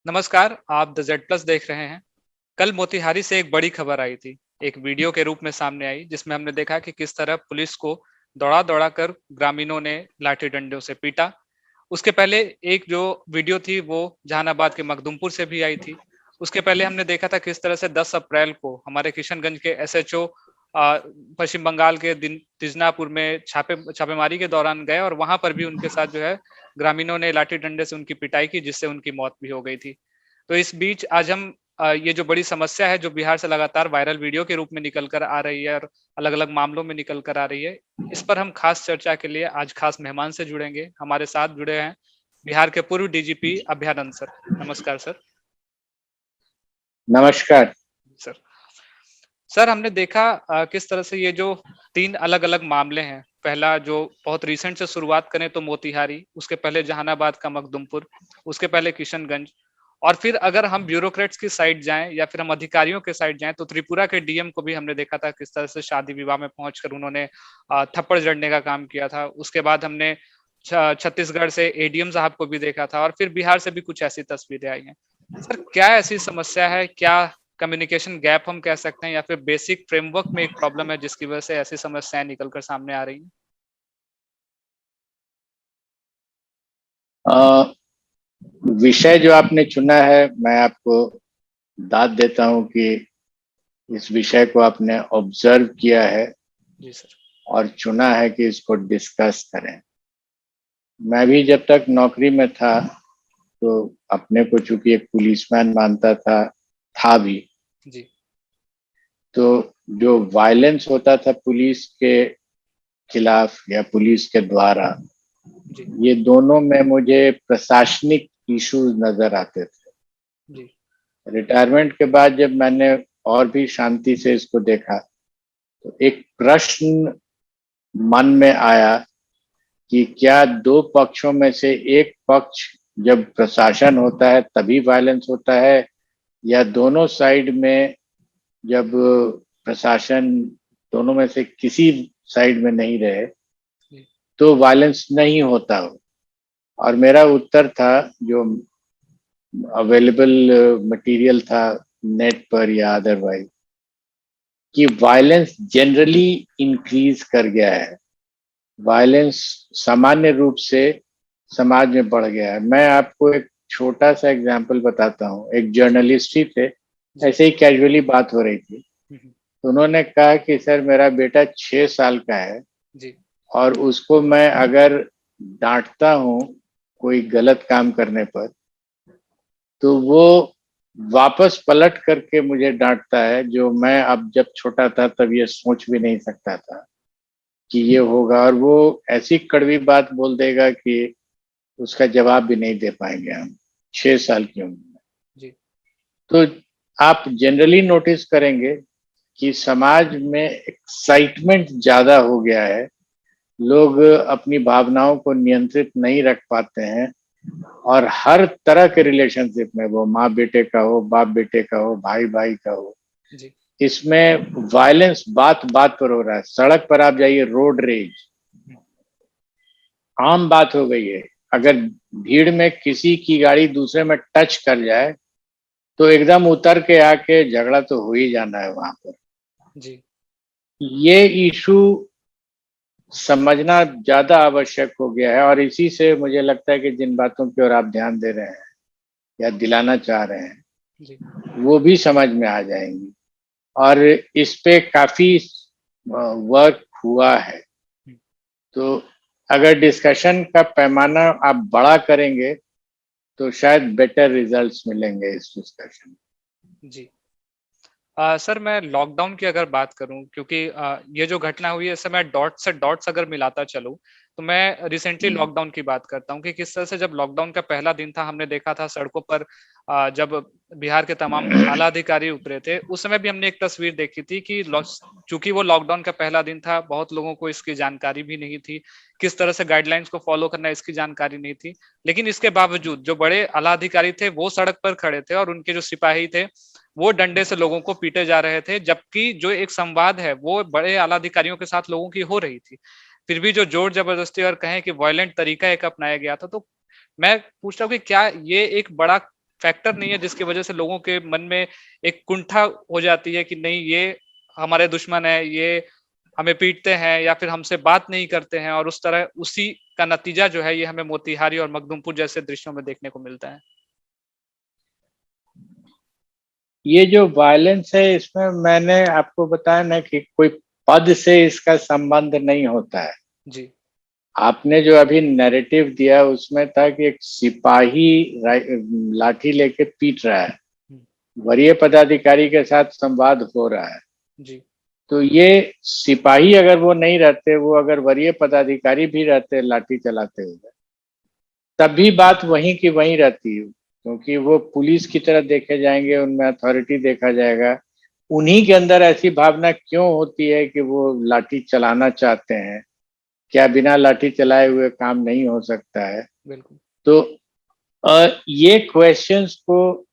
नमस्कार, आप the Z plus देख रहे हैं। कल मोतिहारी से एक बड़ी खबर आई थी। एक वीडियो के रूप में सामने आई जिसमें हमने देखा कि किस तरह पुलिस को दौड़ा-दौड़ा कर ग्रामीणों ने लाठी डंडों से पीटा। उसके पहले एक जो वीडियो थी वो जहानाबाद के मखदुमपुर से भी आई थी। उसके पहले हमने देखा था किस तरह से 10 अप्रैल को हमारे किशनगंज के एसएचओ पश्चिम बंगाल के दिन तिजनापुर में छापेमारी के दौरान गए और वहां पर भी उनके साथ जो है ग्रामीणों ने लाठी डंडे से उनकी पिटाई की जिससे उनकी मौत भी हो गई थी। तो इस बीच आज हम ये जो बड़ी समस्या है जो बिहार से लगातार वायरल वीडियो के रूप में निकल कर आ रही है और अलग-अलग मामलों में निकल कर आ रही है, इस पर हम खास चर्चा के लिए आज खास मेहमान से जुड़ेंगे। हमारे साथ जुड़े हैं बिहार के पूर्व डीजीपी अभयानंद सर। नमस्कार सर। नमस्कार सर सर हमने देखा किस तरह से ये जो 3 अलग-अलग मामले हैं। पहला जो बहुत रिसेंट से शुरुआत करें तो मोतिहारी, उसके पहले जहानाबाद का मखदुमपुर, उसके पहले किशनगंज और फिर अगर हम ब्यूरोक्रेट्स की साइड जाएं या फिर हम अधिकारियों के साइड जाएं तो त्रिपुरा के डीएम को भी हमने देखा था किस तरह से शादी विवाह में पहुंचकर उन्होंने थप्पड़ जड़ने का काम किया था। उसके बाद हमने छत्तीसगढ़ से एडीएम साहब को भी देखा था और फिर बिहार से भी कुछ ऐसी तस्वीरें आई हैं। सर क्या ऐसी समस्या है, क्या कम्युनिकेशन गैप हम कह सकते हैं या फिर बेसिक फ्रेमवर्क में एक प्रॉब्लम है जिसकी वजह से ऐसी समस्याएं निकल कर सामने आ रही हैं? विषय जो आपने चुना है, मैं आपको दाद देता हूं कि इस विषय को आपने ऑब्जर्व किया है जी सर। और चुना है कि इसको डिस्कस करें। मैं भी जब तक नौकरी में था तो अपने को चूंकि एक पुलिसमैन मानता था भी। जी तो जो वायलेंस होता था पुलिस के खिलाफ या पुलिस के द्वारा, जी ये दोनों में मुझे प्रशासनिक इश्यूज नजर आते थे। जी रिटायरमेंट के बाद जब मैंने और भी शांति से इसको देखा तो एक प्रश्न मन में आया कि क्या दो पक्षों में से एक पक्ष जब प्रशासन होता है तभी वायलेंस होता है, या दोनों साइड में जब प्रशासन दोनों में से किसी साइड में नहीं रहे जी तो वायलेंस नहीं होता हो। और मेरा उत्तर था, जो अवेलेबल मटेरियल था नेट पर या अदरवाइज, कि वायलेंस जनरली इंक्रीज कर गया है। वायलेंस सामान्य रूप से समाज में बढ़ गया है। मैं आपको एक छोटा सा एग्जांपल बताता हूँ। एक जर्नलिस्ट ही थे, जी ऐसे ही कैजुअली बात हो रही थी, तो उन्होंने कहा कि सर मेरा बेटा 6 साल का है जी और उसको मैं अगर डांटता हूँ कोई गलत काम करने पर तो वो वापस पलट करके मुझे डांटता है, जो मैं अब जब छोटा था तब ये सोच भी नहीं सकता था कि ये होगा। और वो ऐसी कड़वी बात बोल देगा कि उसका जवाब भी नहीं दे पाएंगे हम 6 साल की उम्र में। जी तो आप जनरली नोटिस करेंगे कि समाज में एक्साइटमेंट ज्यादा हो गया है। लोग अपनी भावनाओं को नियंत्रित नहीं रख पाते हैं और हर तरह के रिलेशनशिप में, वो माँ बेटे का हो, बाप बेटे का हो, भाई भाई का हो, जी इसमें वायलेंस बात बात पर हो रहा है। सड़क पर आप जाइए, रोड रेज आम बात हो गई है। अगर जी भीड़ में किसी की गाड़ी दूसरे में टच कर जाए तो एकदम उतर के आके झगड़ा तो हो ही जाना है वहां पर। जी ये इशू समझना ज्यादा आवश्यक हो गया है और इसी से मुझे लगता है कि जिन बातों की ओर आप ध्यान दे रहे हैं या दिलाना चाह रहे हैं जी वो भी समझ में आ जाएंगी। और इस पे काफी वर्क हुआ है। तो अगर डिस्कशन का पैमाना आप बड़ा करेंगे तो शायद बेटर रिजल्ट्स मिलेंगे इस डिस्कशन में। जी सर मैं लॉकडाउन की अगर बात करूं क्योंकि ये जो घटना हुई है इससे मैं डॉट से डॉट्स अगर मिलाता चलूं तो मैं रिसेंटली लॉकडाउन की बात करता हूं कि किस तरह से जब लॉकडाउन का पहला दिन था हमने देखा था सड़कों पर जब बिहार के तमाम आला अधिकारी उतरे थे उस समय भी हमने एक तस्वीर देखी थी कि चूंकि वो लॉकडाउन का पहला दिन था बहुत लोगों को इसकी जानकारी भी नहीं थी, किस तरह से गाइडलाइंस को फॉलो करना है इसकी जानकारी नहीं थी। लेकिन इसके बावजूद जो बड़े आला अधिकारी थे वो सड़क पर खड़े थे और उनके जो सिपाही थे वो डंडे से लोगों को पीटे जा रहे थे, जबकि जो एक संवाद है वो बड़े आला अधिकारियों के साथ लोगों की हो रही थी। फिर भी जो जोर जबरदस्ती और कहें कि वायलेंट तरीका एक अपनाया गया था। तो मैं पूछ रहा हूँ कि क्या ये एक बड़ा फैक्टर नहीं है जिसकी वजह से लोगों के मन में एक कुंठा हो जाती है कि नहीं, ये हमारे दुश्मन है, ये हमें पीटते हैं या फिर हमसे बात नहीं करते हैं, और उस तरह उसी का नतीजा जो है ये हमें मोतिहारी और मखदुमपुर जैसे दृश्यों में देखने को मिलता है। ये जो वायलेंस है इसमें मैंने आपको बताया ना कि कोई पद से इसका संबंध नहीं होता है। जी। आपने जो अभी नैरेटिव दिया उसमें था कि एक सिपाही लाठी लेके पीट रहा है, वरीय पदाधिकारी के साथ संवाद हो रहा है। जी। तो ये सिपाही अगर वो नहीं रहते, वो अगर वरीय पदाधिकारी भी रहते लाठी चलाते हुए, तब भी बात वहीं की वहीं रहती है, क्योंकि वो पुलिस की तरह देखे जाएंगे, उनमें अथॉरिटी देखा जाएगा। उन्हीं के अंदर ऐसी भावना क्यों होती है कि वो लाठी चलाना चाहते हैं? क्या बिना लाठी चलाए हुए काम नहीं हो सकता है? बिल्कुल। तो ये क्वेश्चंस को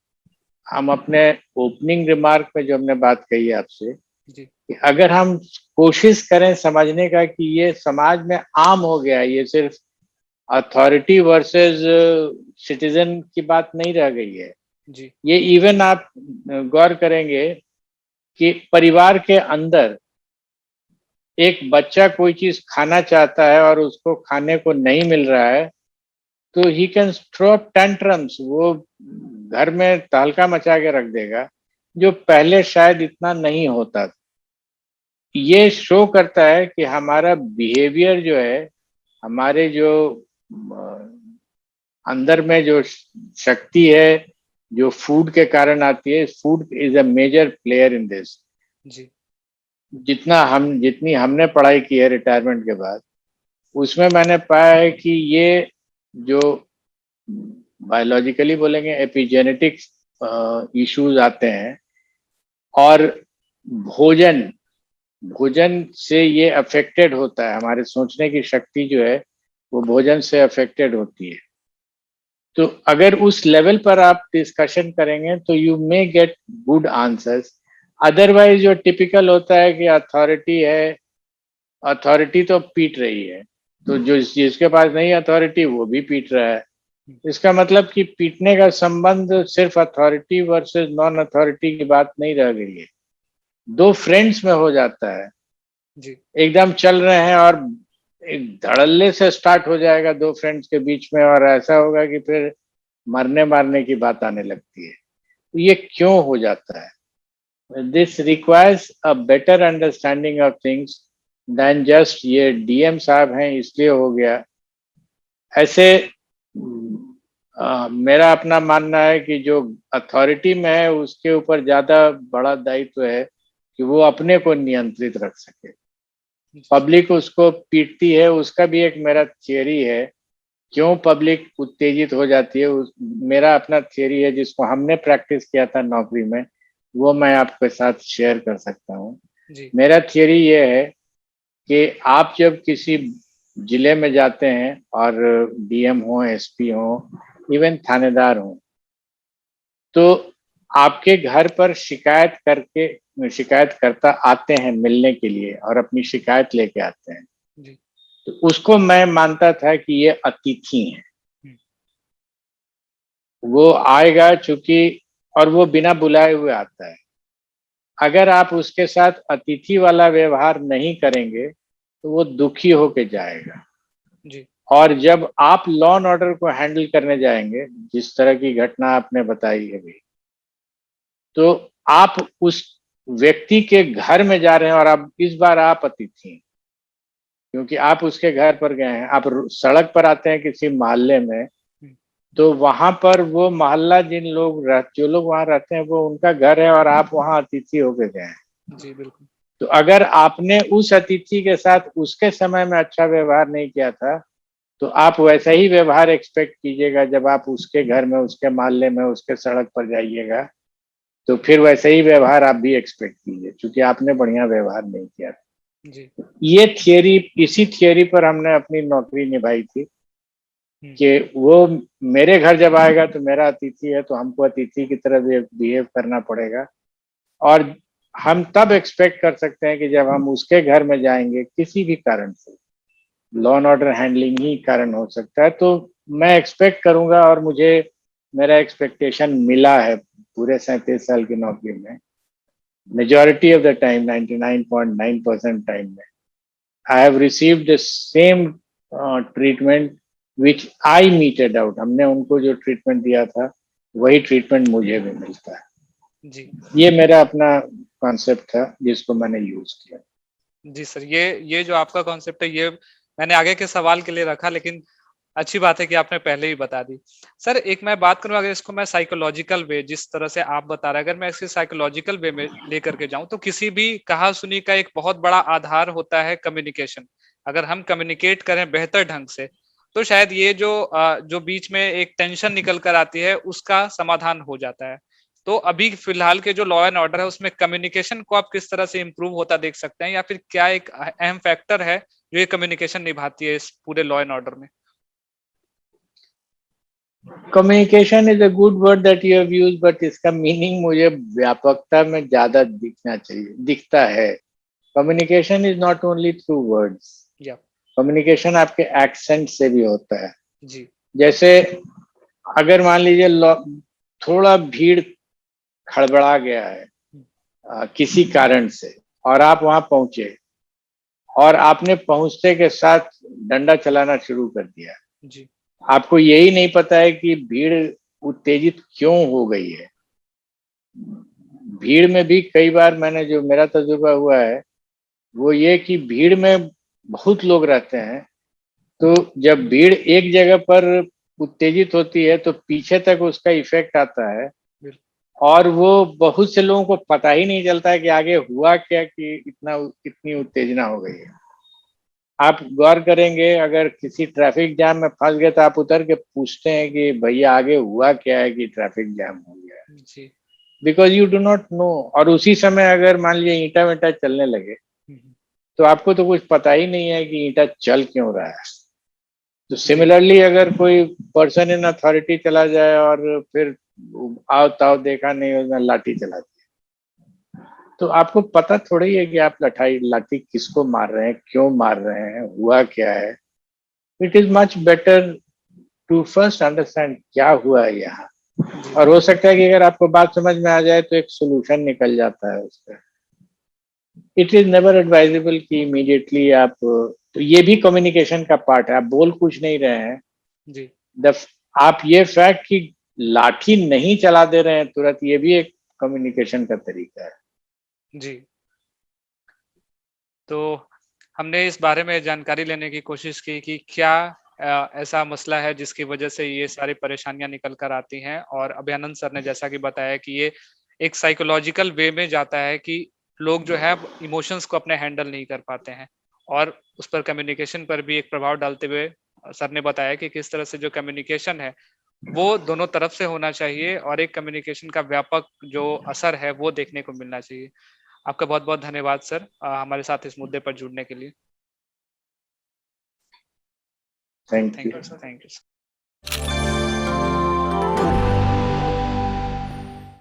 हम अपने ओपनिंग रिमार्क में जो हमने बात कही है आपसे, जी। कि अगर हम कोशिश करें समझने का कि ये समाज में आम हो गया है, ये सिर्फ अथॉरिटी वर्सेस सिटीजन की बात नहीं रह गई है। जी। ये इवन आप गौर करेंगे कि परिवार के अंदर एक बच्चा कोई चीज खाना चाहता है और उसको खाने को नहीं मिल रहा है, तो he can throw up tantrums, वो घर में तहलका मचा के रख देगा, जो पहले शायद इतना नहीं होता था। ये शो करता है कि हमारा बिहेवियर जो है, हमारे जो अंदर में जो शक्ति है, जो फूड के कारण आती है, food is a major player in this. जी। जितनी हमने पढ़ाई की है रिटायरमेंट के बाद, उसमें मैंने पाया है कि ये जो बायोलॉजिकली बोलेंगे एपिजेनेटिक इश्यूज आते हैं, और भोजन भोजन से ये अफेक्टेड होता है। हमारे सोचने की शक्ति जो है वो भोजन से अफेक्टेड होती है। तो अगर उस लेवल पर आप डिस्कशन करेंगे तो you may get good answers. Otherwise जो टिपिकल होता है कि अथॉरिटी है, अथॉरिटी तो पीट रही है, तो जो जिसके पास नहीं अथॉरिटी वो भी पीट रहा है। इसका मतलब कि पीटने का संबंध सिर्फ अथॉरिटी वर्सेस नॉन अथॉरिटी की बात नहीं रह गई है, दो फ्रेंड्स में हो जाता है। जी। एकदम चल रहे हैं और एक धड़ल्ले से स्टार्ट हो जाएगा दो फ्रेंड्स के बीच में, और ऐसा होगा कि फिर मरने मारने की बात आने लगती है। तो ये क्यों हो जाता है? This requires a better understanding of things than just ये डीएम साहब हैं इसलिए हो गया। ऐसे मेरा अपना मानना है कि जो अथॉरिटी में है उसके ऊपर ज्यादा बड़ा दायित्व है कि वो अपने को नियंत्रित रख सके। पब्लिक उसको पीटती है, उसका भी एक मेरा थियरी है, क्यों पब्लिक उत्तेजित हो जाती है। मेरा अपना थियरी है जिसको हमने प्रैक्टिस किया था नौकरी में, वो मैं आपके साथ शेयर कर सकता हूँ। मेरा थियरी ये है कि आप जब किसी जिले में जाते हैं और डीएम हो, एसपी हो, इवन थानेदार हो, तो आपके घर पर शिकायतकर्ता आते हैं मिलने के लिए और अपनी शिकायत लेके आते हैं। जी। तो उसको मैं मानता था कि ये अतिथि हैं, वो आएगा चूंकि, और वो बिना बुलाए हुए आता है। अगर आप उसके साथ अतिथि वाला व्यवहार नहीं करेंगे तो वो दुखी होके जाएगा। जी। और जब आप लॉ एंड ऑर्डर को हैंडल करने जाएंगे, जिस तरह की घटना आपने बताई है भी, तो आप उस व्यक्ति के घर में जा रहे हैं और अब इस बार आप अतिथि हैं, क्योंकि आप उसके घर पर गए हैं। आप सड़क पर आते हैं किसी मोहल्ले में, तो वहां पर वो मोहल्ला जो लोग वहां रहते हैं वो उनका घर है और आप वहां अतिथि होके गए हैं। जी। बिल्कुल। तो अगर आपने उस अतिथि के साथ उसके समय में अच्छा व्यवहार नहीं किया था, तो आप वैसा ही व्यवहार एक्सपेक्ट कीजिएगा जब आप उसके घर में, उसके मोहल्ले में, उसके सड़क पर जाइएगा, तो फिर वैसे ही व्यवहार आप भी एक्सपेक्ट कीजिए, क्योंकि आपने बढ़िया व्यवहार नहीं किया। जी। ये थियरी, इसी थियरी पर हमने अपनी नौकरी निभाई थी कि वो मेरे घर जब आएगा तो मेरा अतिथि है, तो हमको अतिथि की तरह बिहेव करना पड़ेगा। और हम तब एक्सपेक्ट कर सकते हैं कि जब हम उसके घर में जाएंगे किसी भी कारण से, लॉ एंड ऑर्डर हैंडलिंग ही कारण हो सकता है, तो मैं एक्सपेक्ट करूंगा और मुझे मेरा एक्सपेक्टेशन मिला है पूरे 37 साल की नौकरी में। Majority of the time, 99.9% time में I have received the same treatment which I meted out. हमने उनको जो ट्रीटमेंट दिया था वही ट्रीटमेंट मुझे भी मिलता है। जी ये मेरा अपना कॉन्सेप्ट था जिसको मैंने यूज किया। जी सर, ये जो आपका कॉन्सेप्ट है ये मैंने आगे के सवाल के लिए रखा, लेकिन अच्छी बात है कि आपने पहले ही बता दी। सर एक मैं बात करूं, अगर इसको मैं साइकोलॉजिकल वे, जिस तरह से आप बता रहे हैं, अगर मैं इसे साइकोलॉजिकल वे में लेकर के जाऊं, तो किसी भी कहा सुनी का एक बहुत बड़ा आधार होता है कम्युनिकेशन। अगर हम कम्युनिकेट करें बेहतर ढंग से, तो शायद ये जो बीच में एक टेंशन निकल कर आती है उसका समाधान हो जाता है। तो अभी फिलहाल के जो लॉ एंड ऑर्डर है उसमें कम्युनिकेशन को आप किस तरह से इम्प्रूव होता देख सकते हैं, या फिर क्या एक अहम फैक्टर है जो ये कम्युनिकेशन निभाती है इस पूरे लॉ एंड ऑर्डर में? Communication is a good word that you have used, but इसका मीनिंग मुझे व्यापकता में ज्यादा दिखना चाहिए, दिखता है। Communication is not only through words. या कम्युनिकेशन आपके एक्सेंट से भी होता है। जी जैसे अगर मान लीजिए थोड़ा भीड़ खड़बड़ा गया है किसी कारण से, और आप वहां पहुंचे और आपने पहुंचते के साथ डंडा चलाना शुरू कर दिया। जी आपको यही नहीं पता है कि भीड़ उत्तेजित क्यों हो गई है। भीड़ में भी कई बार मैंने, जो मेरा तजुर्बा हुआ है वो ये कि भीड़ में बहुत लोग रहते हैं, तो जब भीड़ एक जगह पर उत्तेजित होती है तो पीछे तक उसका इफेक्ट आता है, और वो बहुत से लोगों को पता ही नहीं चलता है कि आगे हुआ क्या कि इतनी उत्तेजना हो गई है। आप गौर करेंगे, अगर किसी ट्रैफिक जाम में फंस गए तो आप उतर के पूछते हैं कि भैया आगे हुआ क्या है कि ट्रैफिक जाम हो गया है, जी because you do not know. और उसी समय अगर मान लीजिए ईंटा विंटा चलने लगे तो आपको तो कुछ पता ही नहीं है कि ईंटा चल क्यों रहा है। तो जी सिमिलरली अगर कोई पर्सन इन अथॉरिटी चला जाए और फिर आओ ताओ देखा नहीं उसने लाठी चला दी, तो आपको पता थोड़ा ही है कि आप लाठी किसको मार रहे हैं, क्यों मार रहे हैं, हुआ क्या है। It is much better to first understand क्या हुआ है यहाँ। जी और हो सकता है कि अगर आपको बात समझ में आ जाए तो एक सोल्यूशन निकल जाता है उसका। इट इज नेवर एडवाइजेबल कि इमीडिएटली आप, तो ये भी कम्युनिकेशन का पार्ट है। आप बोल कुछ नहीं रहे हैं, जी द आप ये फैक्ट कि लाठी नहीं चला दे रहे हैं तुरंत, ये भी एक कम्युनिकेशन का तरीका है। जी। तो हमने इस बारे में जानकारी लेने की कोशिश की कि क्या ऐसा मसला है जिसकी वजह से ये सारी परेशानियां निकल कर आती हैं, और अभयानंद सर ने जैसा कि बताया कि ये एक साइकोलॉजिकल वे में जाता है कि लोग जो है इमोशंस को अपने हैंडल नहीं कर पाते हैं, और उस पर कम्युनिकेशन पर भी एक प्रभाव डालते हुए सर ने बताया कि किस तरह से जो कम्युनिकेशन है वो दोनों तरफ से होना चाहिए, और एक कम्युनिकेशन का व्यापक जो असर है वो देखने को मिलना चाहिए। आपका बहुत-बहुत धन्यवाद सर, हमारे साथ इस मुद्दे पर जुड़ने के लिए। Thank thank you. You sir, thank you sir.